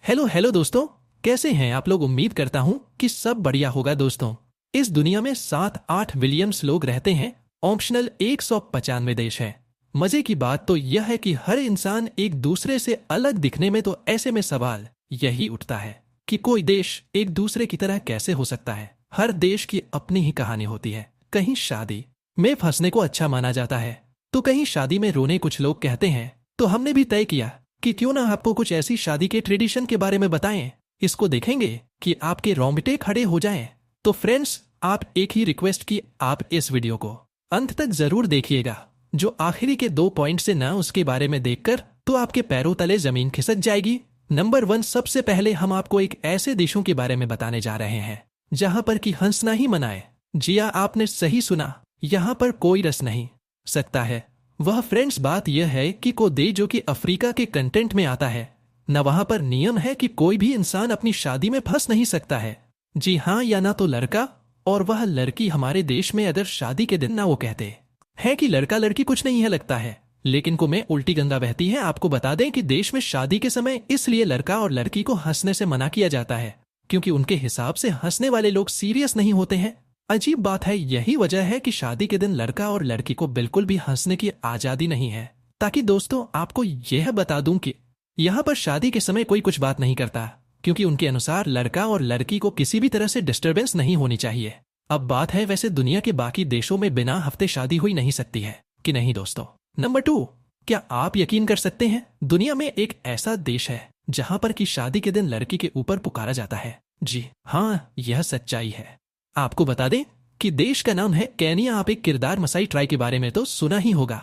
Hello hello दोस्तों, कैसे हैं आप लोग। उम्मीद करता हूँ कि सब बढ़िया होगा। दोस्तों, इस दुनिया में 7-8 बिलियंस लोग रहते हैं। ऑप्शनल 195 देश हैं। मजे की बात तो यह है कि हर इंसान एक दूसरे से अलग दिखने में, तो ऐसे में सवाल यही उठता है कि कोई देश एक दूसरे की तरह कैसे हो सकता है। हर देश की अपनी ही कहानी होती है। कहीं शादी में फंसने को अच्छा माना जाता है, तो कहीं शादी में रोने कुछ लोग कहते हैं। तो हमने भी तय किया कि क्यों ना आपको कुछ ऐसी शादी के ट्रेडिशन के बारे में बताएं। इसको देखेंगे कि आपके रोंगटे खड़े हो जाएं। तो फ्रेंड्स, आप एक ही रिक्वेस्ट की, आप इस वीडियो को अंत तक जरूर देखिएगा। जो आखिरी के 2 पॉइंट से ना उसके बारे में देखकर तो आपके पैरों तले जमीन खिसक जाएगी। नंबर 1, सबसे पहले हम आपको एक ऐसे देशों के बारे में बताने जा रहे हैं जहां पर कि हंसना ही मनाए। जी हाँ, आपने सही सुना, यहाँ पर कोई रस नहीं सकता है। वह फ्रेंड्स, बात यह है कि को दे जो कि अफ्रीका के कंटेंट में आता है न, वहां पर नियम है कि कोई भी इंसान अपनी शादी में फंस नहीं सकता है। जी हाँ, या ना तो लड़का और वह लड़की। हमारे देश में अगर शादी के दिन ना वो कहते हैं कि लड़का लड़की कुछ नहीं है लगता है, लेकिन को में उल्टी गंगा बहती है। आपको बता दें कि देश में शादी के समय इसलिए लड़का और लड़की को हंसने से मना किया जाता है क्योंकि उनके हिसाब से हंसने वाले लोग सीरियस नहीं होते हैं। अजीब बात है, यही वजह है कि शादी के दिन लड़का और लड़की को बिल्कुल भी हंसने की आजादी नहीं है। ताकि दोस्तों, आपको यह बता दूं कि यहाँ पर शादी के समय कोई कुछ बात नहीं करता क्योंकि उनके अनुसार लड़का और लड़की को किसी भी तरह से डिस्टरबेंस नहीं होनी चाहिए। अब बात है, वैसे दुनिया के बाकी देशों में बिना हफ्ते शादी हुई नहीं सकती है कि नहीं दोस्तों। नंबर 2, क्या आप यकीन कर सकते हैं, दुनिया में एक ऐसा देश है जहां पर की शादी के दिन लड़की के ऊपर पुकारा जाता है। जी हाँ, यह सच्चाई है। आपको बता दें कि देश का नाम है केनिया। आप एक किरदार मसाई ट्राई के बारे में तो सुना ही होगा।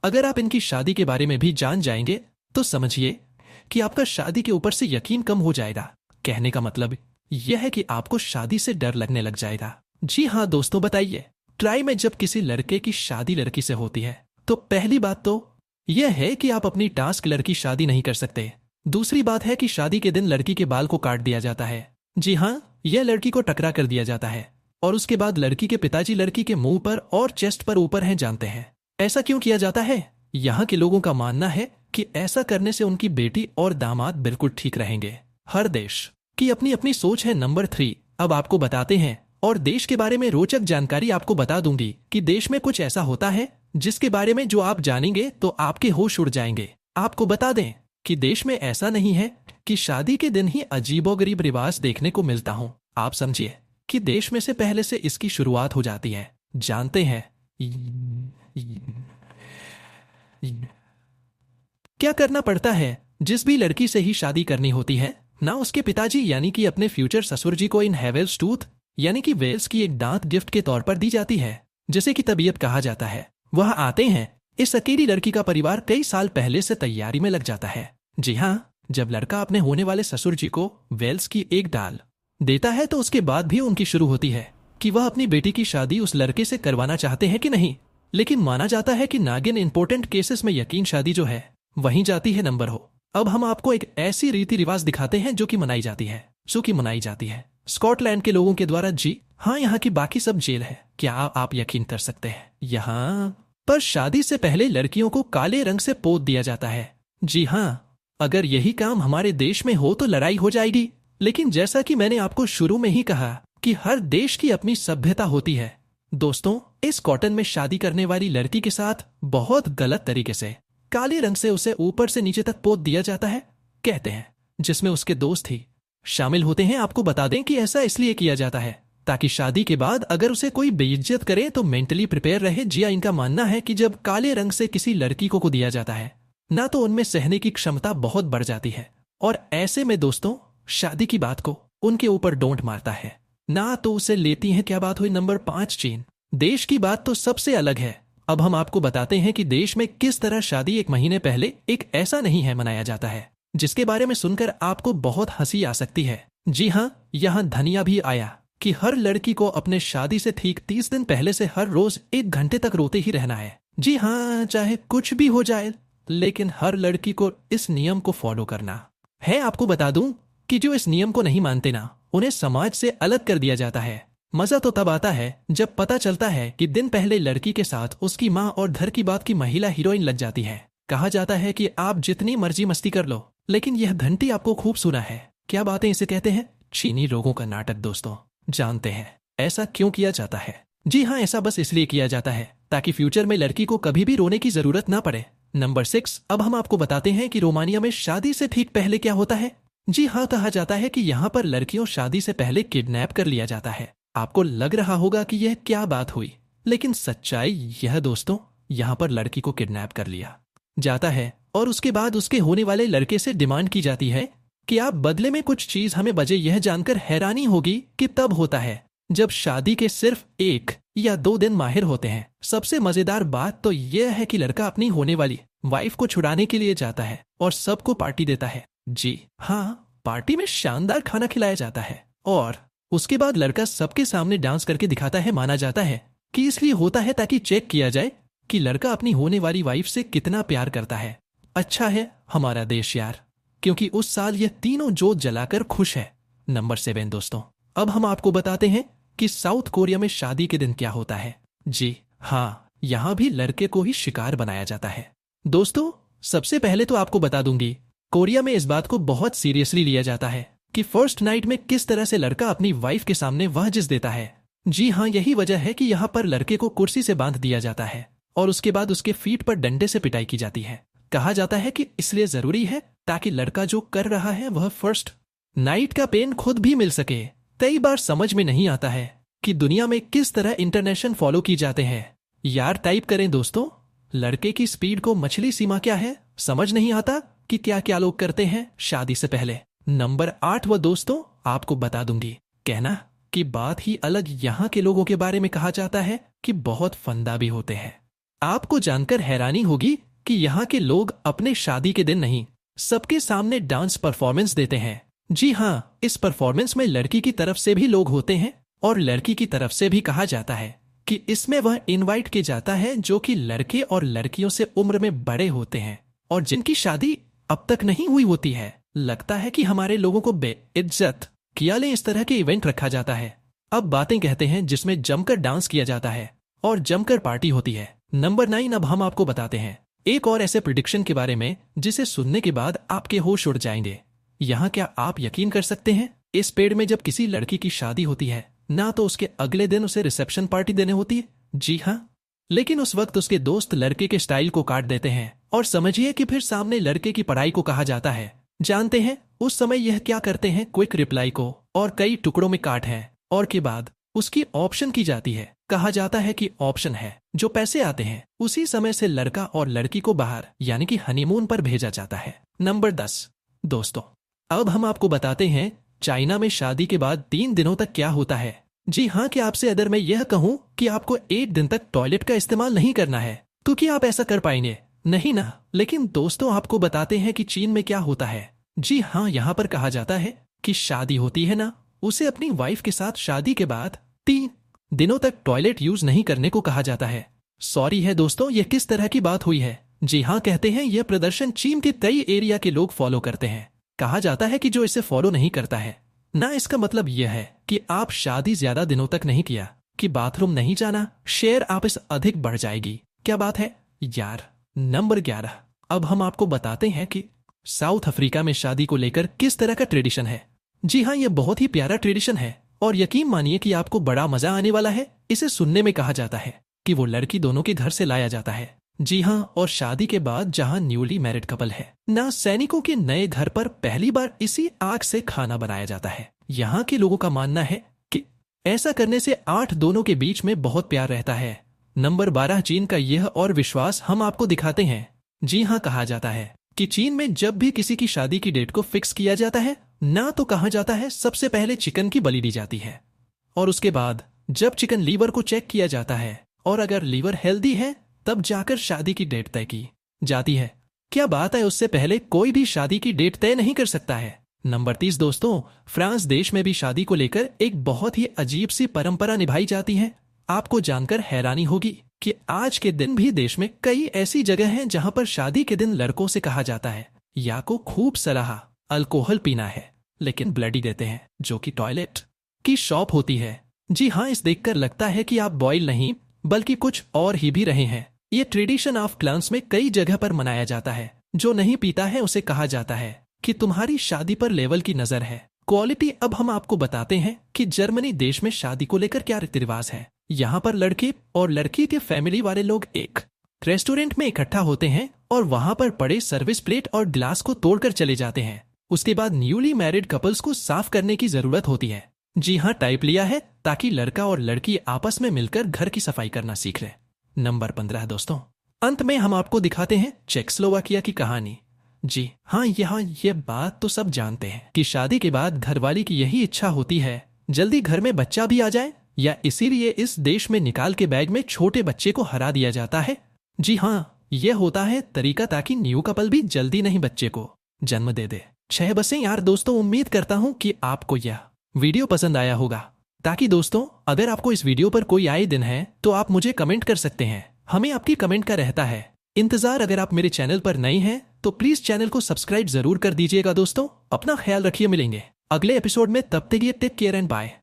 अगर आप इनकी शादी के बारे में भी जान जाएंगे तो समझिए कि आपका शादी के ऊपर से यकीन कम हो जाएगा। कहने का मतलब यह है कि आपको शादी से डर लगने लग जाएगा। जी हाँ दोस्तों, बताइए, ट्राई में जब किसी लड़के की शादी लड़की से होती है तो पहली बात तो यह है कि आप अपनी टास्क लड़की शादी नहीं कर सकते। दूसरी बात है कि शादी के दिन लड़की के बाल को काट दिया जाता है। जी हाँ, यह लड़की को टकरा कर दिया जाता है और उसके बाद लड़की के पिताजी लड़की के मुंह पर और चेस्ट पर ऊपर हैं। जानते हैं ऐसा क्यों किया जाता है? यहाँ के लोगों का मानना है कि ऐसा करने से उनकी बेटी और दामाद बिल्कुल ठीक रहेंगे। हर देश की अपनी अपनी सोच है। नंबर 3, अब आपको बताते हैं और देश के बारे में रोचक जानकारी आपको बता दूंगी कि देश में कुछ ऐसा होता है जिसके बारे में जो आप जानेंगे तो आपके होश उड़ जाएंगे। आपको बता दें कि देश में ऐसा नहीं है कि शादी के दिन ही अजीबोगरीब रिवाज देखने को मिलता हूँ। आप समझिए कि देश में से पहले से इसकी शुरुआत हो जाती है। जानते हैं क्या करना पड़ता है? जिस भी लड़की से ही शादी करनी होती है ना, उसके पिताजी यानी कि अपने फ्यूचर ससुर जी को इन हेवेल्स टूथ यानी कि वेल्स की एक दांत गिफ्ट के तौर पर दी जाती है, जिसे कि तबीयत कहा जाता है। वह आते हैं। इस अकेली लड़की का परिवार कई साल पहले से तैयारी में लग जाता है। जी हाँ, जब लड़का अपने होने वाले ससुर जी को वेल्स की एक डाल देता है तो उसके बाद भी उनकी शुरू होती है कि वह अपनी बेटी की शादी उस लड़के से करवाना चाहते हैं कि नहीं। लेकिन माना जाता है कि नागिन इंपॉर्टेंट केसेस में यकीन शादी जो है वहीं जाती है नंबर हो। अब हम आपको एक ऐसी रीति रिवाज दिखाते हैं जो कि मनाई जाती है स्कॉटलैंड के लोगों के द्वारा। जी हाँ, यहाँ की बाकी सब जेल है। क्या आप यकीन कर सकते हैं, यहाँ पर शादी से पहले लड़कियों को काले रंग से पोत दिया जाता है। जी हाँ, अगर यही काम हमारे देश में हो तो लड़ाई हो जाएगी। लेकिन जैसा कि मैंने आपको शुरू में ही कहा कि हर देश की अपनी सभ्यता होती है। दोस्तों, इस कॉटन में शादी करने वाली लड़की के साथ बहुत गलत तरीके से काले रंग से उसे ऊपर से नीचे तक पोत दिया जाता है, कहते हैं, जिसमें उसके दोस्त ही शामिल होते हैं। आपको बता दें कि ऐसा इसलिए किया जाता है ताकि शादी के बाद अगर उसे कोई बेइज्जत करे तो मेंटली प्रिपेयर रहे। जिया, इनका मानना है कि जब काले रंग से किसी लड़की को दिया जाता है ना तो उनमें सहने की क्षमता बहुत बढ़ जाती है और ऐसे में दोस्तों शादी की बात को उनके ऊपर डोंट मारता है ना तो उसे लेती हैं। क्या बात हुई? नंबर 5, चीन। देश की बात तो सबसे अलग है। अब हम आपको बताते हैं कि देश में किस तरह शादी एक महीने पहले एक ऐसा नहीं है मनाया जाता है जिसके बारे में सुनकर आपको बहुत हंसी आ सकती है। जी हाँ, यहाँ धनिया भी आया कि हर लड़की को अपने शादी से ठीक 30 दिन पहले से हर रोज 1 घंटे तक रोते ही रहना है। जी हाँ, चाहे कुछ भी हो जाए, लेकिन हर लड़की को इस नियम को फॉलो करना है। आपको बता दूं कि जो इस नियम को नहीं मानते ना, उन्हें समाज से अलग कर दिया जाता है। मजा तो तब आता है जब पता चलता है कि दिन पहले लड़की के साथ उसकी माँ और घर की बात की महिला हीरोइन लग जाती है। कहा जाता है कि आप जितनी मर्जी मस्ती कर लो, लेकिन यह घंटी आपको खूब सुना है। क्या बातें इसे कहते हैं? चीनी लोगों का नाटक दोस्तों। जानते हैं ऐसा क्यों किया जाता है? जी हाँ, ऐसा बस इसलिए किया जाता है ताकि फ्यूचर में लड़की को कभी भी रोने की जरूरत ना पड़े। नंबर 6, अब हम आपको बताते हैं कि रोमानिया में शादी से ठीक पहले क्या होता है। जी हाँ, कहा जाता है कि यहाँ पर लड़कियों शादी से पहले किडनैप कर लिया जाता है। आपको लग रहा होगा कि यह क्या बात हुई, लेकिन सच्चाई यह दोस्तों, यहाँ पर लड़की को किडनैप कर लिया जाता है और उसके बाद उसके होने वाले लड़के से डिमांड की जाती है कि आप बदले में कुछ चीज हमें बजे। यह जानकर हैरानी होगी कि तब होता है जब शादी के सिर्फ 1 या 2 दिन माहिर होते हैं। सबसे मजेदार बात तो यह है कि लड़का अपनी होने वाली वाइफ को छुड़ाने के लिए जाता है और सबको पार्टी देता है। जी हाँ, पार्टी में शानदार खाना खिलाया जाता है और उसके बाद लड़का सबके सामने डांस करके दिखाता है। माना जाता है कि इसलिए होता है ताकि चेक किया जाए कि लड़का अपनी होने वाली वाइफ से कितना प्यार करता है। अच्छा है हमारा देश यार, क्योंकि उस साल यह तीनों जोत जलाकर खुश है। नंबर 7 दोस्तों, अब हम आपको बताते हैं कि साउथ कोरिया में शादी के दिन क्या होता है। जी हाँ, यहाँ भी लड़के को ही शिकार बनाया जाता है। दोस्तों, सबसे पहले तो आपको बता दूंगी, कोरिया में इस बात को बहुत सीरियसली लिया जाता है कि फर्स्ट नाइट में किस तरह से लड़का अपनी वाइफ के सामने वहजिस देता है। जी हाँ, यही वजह है कि यहाँ पर लड़के को कुर्सी से बांध दिया जाता है और उसके बाद उसके फीट पर डंडे से पिटाई की जाती है। कहा जाता है कि इसलिए जरूरी है ताकि लड़का जो कर रहा है वह फर्स्ट नाइट का पेन खुद भी मिल सके। कई बार समझ में नहीं आता है कि दुनिया में किस तरह इंटरनेशनल फॉलो की जाते हैं। यार टाइप करें दोस्तों, लड़के की स्पीड को मछली सीमा क्या है समझ नहीं आता कि क्या क्या लोग करते हैं शादी से पहले। नंबर 8 व दोस्तों, आपको बता दूंगी, कहना कि बात ही अलग यहाँ के लोगों के बारे में कहा जाता है कि बहुत फंदा भी होते हैं। आपको जानकर हैरानी होगी कि यहाँ के लोग अपने शादी के दिन नहीं, सबके सामने डांस परफॉर्मेंस देते हैं। जी हाँ, इस परफॉर्मेंस में लड़की की तरफ से भी लोग होते हैं और लड़की की तरफ से भी। कहा जाता है कि इसमें वह इनवाइट किया जाता है जो कि लड़के और लड़कियों से उम्र में बड़े होते हैं और जिनकी शादी अब तक नहीं हुई होती है। लगता है कि हमारे लोगों को बेइज्जत किया ले इस तरह के इवेंट रखा जाता है। अब बातें कहते हैं जिसमें जमकर डांस किया जाता है और जमकर पार्टी होती है। नंबर 9, अब हम आपको बताते हैं एक और ऐसे प्रिडिक्शन के बारे में जिसे सुनने के बाद आपके होश उड़ जाएंगे। यहाँ क्या आप यकीन कर सकते हैं, इस पेड़ में जब किसी लड़की की शादी होती है ना तो उसके अगले दिन उसे रिसेप्शन पार्टी देने होती है। जी हाँ, लेकिन उस वक्त उसके दोस्त लड़के के स्टाइल को काट देते हैं और समझिए कि फिर सामने लड़के की पढ़ाई को कहा जाता है। जानते हैं उस समय यह क्या करते हैं, क्विक रिप्लाई को और कई टुकड़ों में काट है और के बाद उसकी ऑप्शन की जाती है। कहा जाता है कि ऑप्शन है जो पैसे आते हैं उसी समय से लड़का और लड़की को बाहर यानी कि हनीमून पर भेजा जाता है। नंबर 10 दोस्तों, अब हम आपको बताते हैं चाइना में शादी के बाद 3 दिनों तक क्या होता है। जी हाँ, कि आपसे अगर मैं यह कहूँ कि आपको 1 दिन तक टॉयलेट का इस्तेमाल नहीं करना है तो क्या आप ऐसा कर पाएंगे? नहीं ना। लेकिन दोस्तों, आपको बताते हैं कि चीन में क्या होता है। जी हाँ, यहाँ पर कहा जाता है कि शादी होती है ना, उसे अपनी वाइफ के साथ शादी के बाद 3 दिनों तक टॉयलेट यूज नहीं करने को कहा जाता है। सॉरी है दोस्तों, यह किस तरह की बात हुई है? जी हाँ, कहते हैं यह प्रदर्शन चीन के कई एरिया के लोग फॉलो करते हैं। कहा जाता है कि जो इसे फॉलो नहीं करता है ना, इसका मतलब यह है कि आप शादी ज्यादा दिनों तक नहीं किया कि बाथरूम नहीं जाना, शेयर आप इस अधिक बढ़ जाएगी। क्या बात है यार। नंबर 11, अब हम आपको बताते हैं कि साउथ अफ्रीका में शादी को लेकर किस तरह का ट्रेडिशन है। जी हाँ, यह बहुत ही प्यारा ट्रेडिशन है और यकीन मानिए कि आपको बड़ा मजा आने वाला है। इसे सुनने में कहा जाता है कि वो लड़की दोनों के घर से लाया जाता है। जी हाँ, और शादी के बाद जहाँ न्यूली मैरिड कपल है ना, सैनिकों के नए घर पर पहली बार इसी आग से खाना बनाया जाता है। यहाँ के लोगों का मानना है कि ऐसा करने से 8 दोनों के बीच में बहुत प्यार रहता है। नंबर 12, चीन का यह और विश्वास हम आपको दिखाते हैं। जी हाँ, कहा जाता है कि चीन में जब भी किसी की शादी की डेट को फिक्स किया जाता है ना, तो कहा जाता है सबसे पहले चिकन की बलि दी जाती है और उसके बाद जब चिकन लीवर को चेक किया जाता है और अगर लीवर हेल्दी है तब जाकर शादी की डेट तय की जाती है। क्या बात है, उससे पहले कोई भी शादी की डेट तय नहीं कर सकता है। नंबर 30 दोस्तों, फ्रांस देश में भी शादी को लेकर एक बहुत ही अजीब सी परंपरा निभाई जाती है। आपको जानकर हैरानी होगी कि आज के दिन भी देश में कई ऐसी जगह हैं जहां पर शादी के दिन लड़कों से कहा जाता है या को खूब सलाह अल्कोहल पीना है, लेकिन ब्लडी देते हैं जो कि टॉयलेट की शॉप होती है। जी हाँ, इस देखकर लगता है कि आप बॉयल नहीं बल्कि कुछ और ही भी रहे हैं। ये ट्रेडिशन ऑफ क्लांस में कई जगह पर मनाया जाता है। जो नहीं पीता है उसे कहा जाता है कि तुम्हारी शादी पर लेवल की नजर है, क्वालिटी। अब हम आपको बताते हैं कि जर्मनी देश में शादी को लेकर क्या रीति रिवाज है। यहाँ पर लड़के और लड़की के फैमिली वाले लोग एक रेस्टोरेंट में इकट्ठा होते हैं और वहां पर पड़े सर्विस प्लेट और गिलास को तोड़कर चले जाते हैं। उसके बाद न्यूली मैरिड कपल्स को साफ करने की जरूरत होती है। जी हाँ, टाइप लिया है, ताकि लड़का और लड़की आपस में मिलकर घर की सफाई करना सीख ले। नंबर 15 दोस्तों, अंत में हम आपको दिखाते हैं चेकोस्लोवाकिया की कहानी। जी हाँ, यहाँ ये बात तो सब जानते हैं कि शादी के बाद घरवाली की यही इच्छा होती है जल्दी घर में बच्चा भी आ जाए, या इसीलिए इस देश में निकाल के बैग में छोटे बच्चे को हरा दिया जाता है। जी हाँ, ये होता है तरीका ताकि न्यू कपल भी जल्दी नहीं बच्चे को जन्म दे दे। 6 बसें यार दोस्तों, उम्मीद करता हूँ कि आपको यह वीडियो पसंद आया होगा। ताकि दोस्तों, अगर आपको इस वीडियो पर कोई आए दिन है तो आप मुझे कमेंट कर सकते हैं। हमें आपकी कमेंट का रहता है इंतजार। अगर आप मेरे चैनल पर नए हैं तो प्लीज चैनल को सब्सक्राइब जरूर कर दीजिएगा दोस्तों। अपना ख्याल रखिए, मिलेंगे अगले एपिसोड में, तब तक ये टेक केयर एंड बाय।